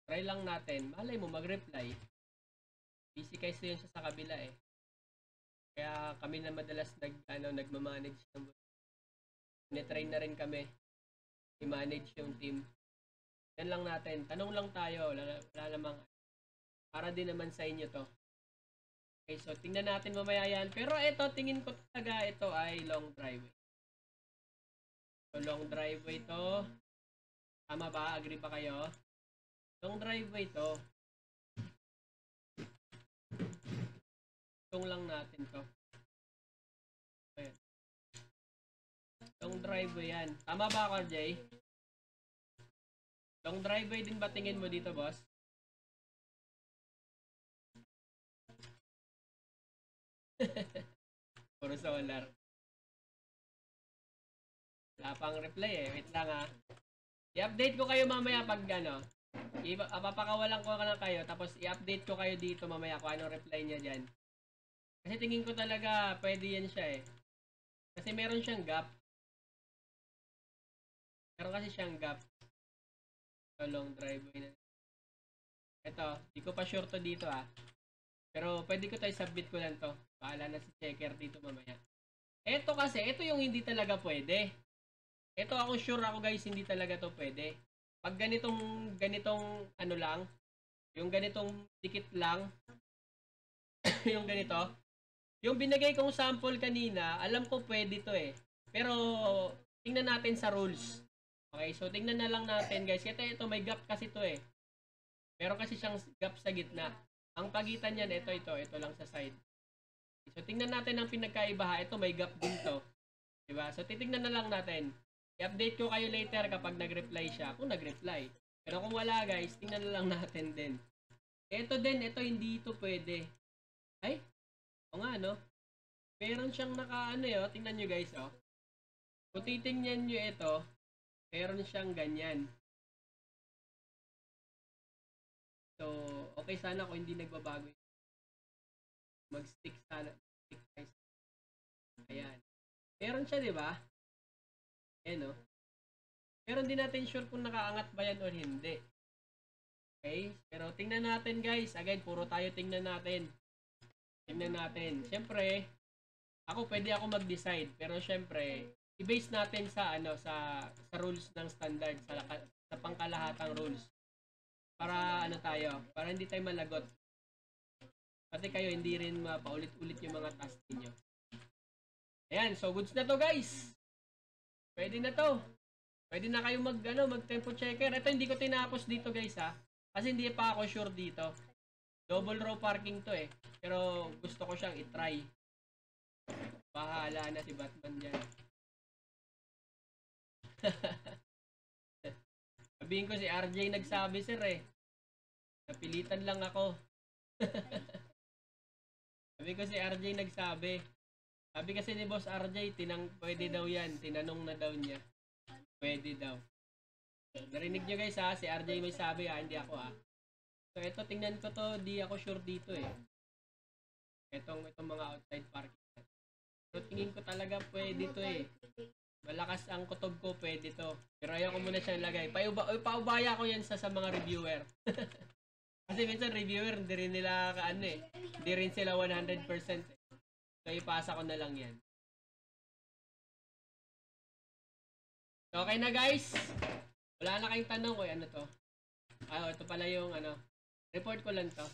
Try lang natin. Malay mo mag-reply. Busy kasi yun siya sa kabila eh. Kaya kami na madalas nagmamanage ng try na rin kami i-manage yung team. Yan lang natin. Tanong lang tayo. Wala namang para din naman sa inyo to. Okay, so tingnan natin mamaya yan. Pero ito, tingin ko talaga ito ay long driveway. So long driveway to. Tama ba? Agree ba kayo? Long driveway to. Itong lang natin to. Ayan. Long driveway yan. Tama ba ako, Jay? Long driveway din ba tingin mo dito, boss? Puro solar. Wala pang reply eh. Wait lang ha. I-update ko kayo mamaya pag papakawalan ko na kayo tapos i-update ko kayo dito mamaya kung anong reply niya dyan. Kasi tingin ko talaga pwede yan siya eh. Kasi meron siyang gap. Meron kasi siyang gap. So long driveway na. Ito, di ko pa sure to dito ah. Pero pwede ko tayo submit ko lang to. Bahala na si checker dito mamaya. Ito kasi, ito yung hindi talaga pwede. Ito ako sure ako guys, hindi talaga to pwede. Pag ganitong lang, yung ganitong dikit lang, yung ganito, yung binigay kong sample kanina, alam ko pwede to eh. Pero tingnan natin sa rules. Okay, so tingnan na lang natin guys. Ito may gap kasi to eh. Meron kasi siyang gap sa gitna. Ang pagitan niyan, ito lang sa side. So tingnan natin ang pinagkaiba. Ito may gap din to. Diba? So titingnan na lang natin. I-update ko kayo later kapag nag-reply siya. Kung nag-reply. Pero kung wala guys, tingnan na lang natin din. Ito din, ito hindi ito pwede. Ay? O nga no? Meron siyang tingnan nyo guys oh. Kung titingnan nyo ito, meron siyang ganyan. So, okay sana kung hindi nagbabago. Mag-stick sana. Stick guys. Ayan. Meron siya, di ba? Ayan, no? Pero hindi natin sure kung nakaangat ba yan o hindi. Okay? Pero tingnan natin, guys. Again, puro tayo tingnan natin. Tingnan natin. Siyempre, pwede ako mag-decide. Pero siyempre, i-base natin sa sa rules ng standard, sa pangkalahatang rules. Para para hindi tayo malagot. Pati kayo hindi rin mapaulit-ulit yung mga task niyo. Ayan, so goods na to guys. Pwede na to. Pwede na kayo mag tempo checker. Ito hindi ko tinapos dito guys ha. Kasi hindi pa ako sure dito. Double row parking to eh. Pero gusto ko siyang i-try. Bahala na si Batman dyan. Sabihin ko si RJ nagsabi sir eh. Napilitan lang ako. Sabi ko si RJ nagsabi. Sabi kasi ni Boss RJ, pwede daw yan. Tinanong na daw niya. Pwede daw. Narinig nyo guys ha, si RJ may sabi ha, hindi ako ha. So ito, tingnan ko to, di ako sure dito eh. Itong mga outside parking. So tingin ko talaga pwede to eh. Malakas ang kutob ko, pwede to. Pero ayaw ko muna siyang lagay. Paubaya ko yan sa mga reviewer. Kasi minsan reviewer, hindi rin nila hindi rin sila 100%. So ipasa ko na lang yan. So, okay na guys. Wala na kayong tanong. Ano to? Ito pala yung report ko lang to.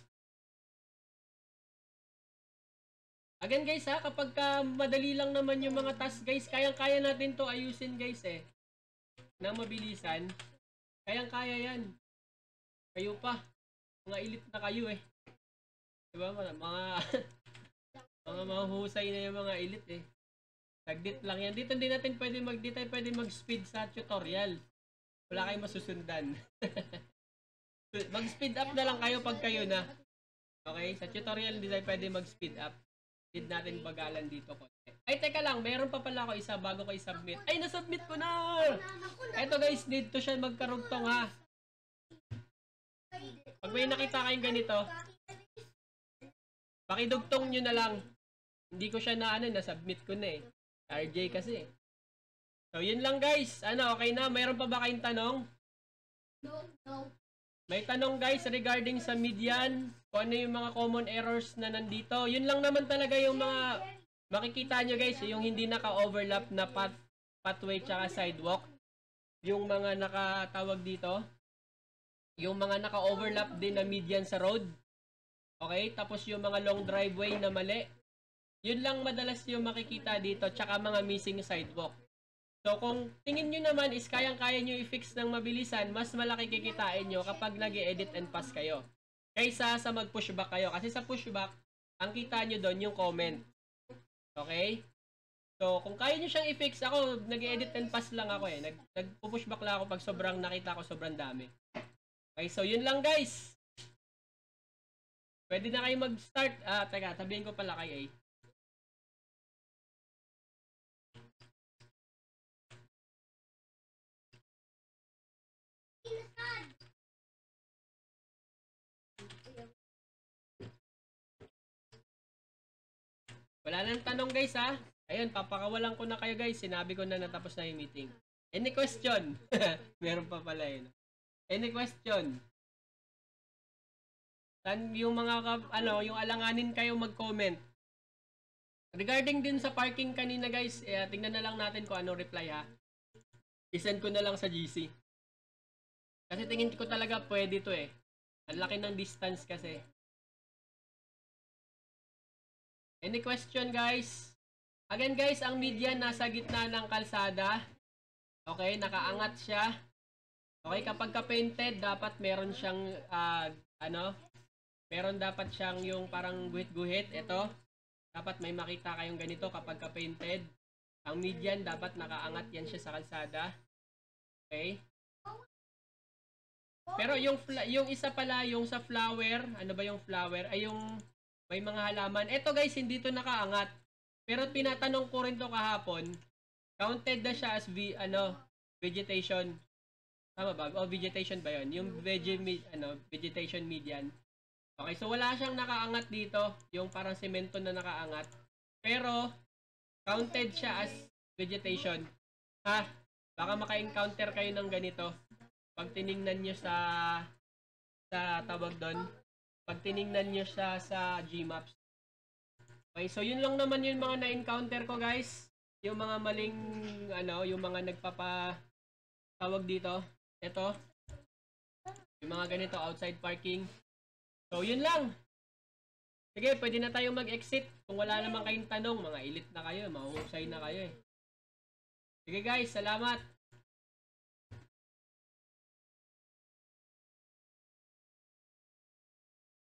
Again guys ha, kapag madali lang naman yung mga task guys, kayang-kaya natin to ayusin guys eh. ng mabilisan, kayang-kaya yan. Kayo pa. Mga elite na kayo eh. Diba? Mga mga mahusay na yung mga elite eh. Saglit lang yan. Dito hindi natin pwede mag-speed sa tutorial. Wala kayong masusundan. Mag-speed up na lang kayo pag kayo na. Okay? Sa tutorial hindi tayo pwede mag-speed up. Need natin bagalan dito konti. Ay, teka lang. Meron pa pala ako isa bago ko i-submit. Ay, na-submit ko na! Eto guys, dito siya magkarugtong ha. Pag may nakita kayong ganito, pakidugtong nyo na lang. Hindi ko siya na-submit ko na eh. RJ kasi. So, yun lang guys. Okay na? Mayroon pa ba kayong tanong? No. May tanong guys regarding sa median. Kung ano yung mga common errors na nandito. Yun lang naman talaga yung mga makikita nyo guys. Yung hindi naka-overlap na pathway tsaka sidewalk. Yung mga nakatawag dito. Yung mga naka-overlap din na median sa road. Okay? Tapos yung mga long driveway na mali. Yun lang madalas yung makikita dito. Tsaka mga missing sidewalk. So, kung tingin nyo naman is kayang-kaya nyo i-fix ng mabilisan, mas malaki kikitain nyo kapag nag-edit and pass kayo. Kaysa sa mag-pushback kayo. Kasi sa pushback, ang kita nyo doon yung comment. Okay? So, kung kaya nyo siyang i-fix, ako, nag-edit and pass lang ako eh. Nag-pushback lang ako pag sobrang nakita ko sobrang dami. Okay, so yun lang guys. Pwede na kayo mag-start. Teka, sabihin ko pala kay A. Wala nang tanong guys ha. Ayun, papakawalan ko na kayo guys. Sinabi ko na natapos na yung meeting. Any question? Meron pa pala yun. Any question? Yung mga, yung alanganin kayo mag-comment. Regarding din sa parking kanina guys, tingnan na lang natin kung ano reply ha. I-send ko na lang sa GC. Kasi tingin ko talaga pwede to eh. Ang laki ng distance kasi. Any question guys? Again guys, ang median nasa gitna ng kalsada. Okay, nakaangat siya. Okay, kapag ka-painted, dapat meron siyang, meron dapat siyang yung parang guhit-guhit. Ito, dapat may makita kayong ganito kapag ka-painted. Ang median, dapat nakaangat yan siya sa kalsada. Okay? Pero yung isa pala, yung sa flower, ano ba yung flower? Ay yung may mga halaman. Ito guys, hindi to nakaangat. Pero tinatanong ko rin to kahapon. Counted na siya as vegetation. Tama ba? O vegetation ba 'yon? Yung vegetation median. Okay, so wala siyang nakaangat dito, yung parang semento na nakaangat. Pero counted siya as vegetation. Ha? Baka maka-encounter kayo ng ganito. Pag tiningnan niyo sa tawag doon, pag tiningnan niyo siya sa Gmaps. Okay, so yun lang naman yung mga na-encounter ko guys. Yung mga maling, yung mga tawag dito. Ito. Yung mga ganito, outside parking. So, yun lang. Sige, pwede na tayo mag-exit. Kung wala naman kayong tanong, mga elite na kayo, mahusay na kayo eh. Sige guys, salamat.